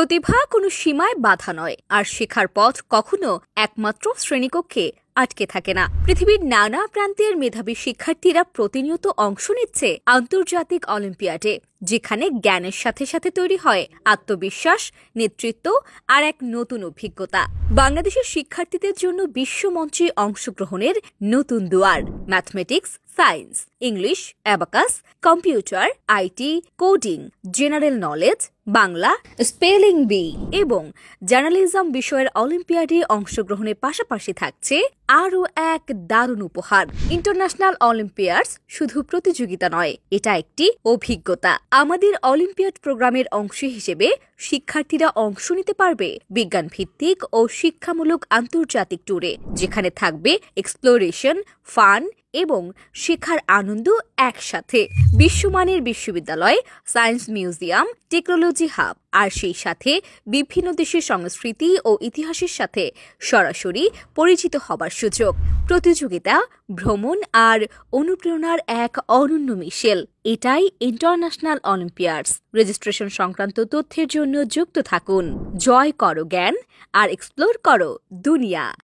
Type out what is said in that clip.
প্রতিভা কোনো সীমায় বাধা নয়, আর শেখার পথ কখনো একমাত্র শ্রেণীকক্ষে আটকে থাকে না। পৃথিবীর নানা প্রান্তের মেধাবী শিক্ষার্থীরা প্রতিনিয়ত অংশ নিচ্ছে আন্তর্জাতিক অলিম্পিয়াডে, যেখানে জ্ঞানের সাথে সাথে তৈরি হয় আত্মবিশ্বাস, নেতৃত্ব আর এক নতুন অভিজ্ঞতা। বাংলাদেশের শিক্ষার্থীদের জন্য বিশ্বমঞ্চে অংশগ্রহণের নতুন দুয়ার। Mathematics, science, English, abacus, computer, IT, coding, general knowledge, Bangla, spelling bee এবং জার্নালিজম বিষয়ের অলিম্পিয়াডে অংশগ্রহণের পাশাপাশি থাকছে আরও এক দারুণ উপহার। ইন্টারন্যাশনাল অলিম্পিয়াডস শুধু প্রতিযোগিতা নয়, এটা একটি অভিজ্ঞতা। আমাদের অলিম্পিয়াড প্রোগ্রামের অংশ হিসেবে শিক্ষার্থীরা অংশ নিতে পারবে বিজ্ঞান ভিত্তিক ও শিক্ষামূলক আন্তর্জাতিক ট্যুরে, যেখানে থাকবে এক্সপ্লোরেশন, ফান এবং শেখার আনন্দ একসাথে। বিশ্বমানের বিশ্ববিদ্যালয়, সায়েন্স মিউজিয়াম, টেকনোলজি হাব, আর সেই সাথে বিভিন্ন দেশের সংস্কৃতি ও ইতিহাসের সাথে সরাসরি পরিচিত হবার সুযোগ। প্রতিযোগিতা, ভ্রমণ আর অনুপ্রেরণার এক অনন্য মিশেল। এটাই ইন্টারন্যাশনাল অলিম্পিয়াডস। রেজিস্ট্রেশন সংক্রান্ত তথ্যের জন্য যুক্ত থাকুন। জয় করো জ্ঞান আর এক্সপ্লোর করো দুনিয়া।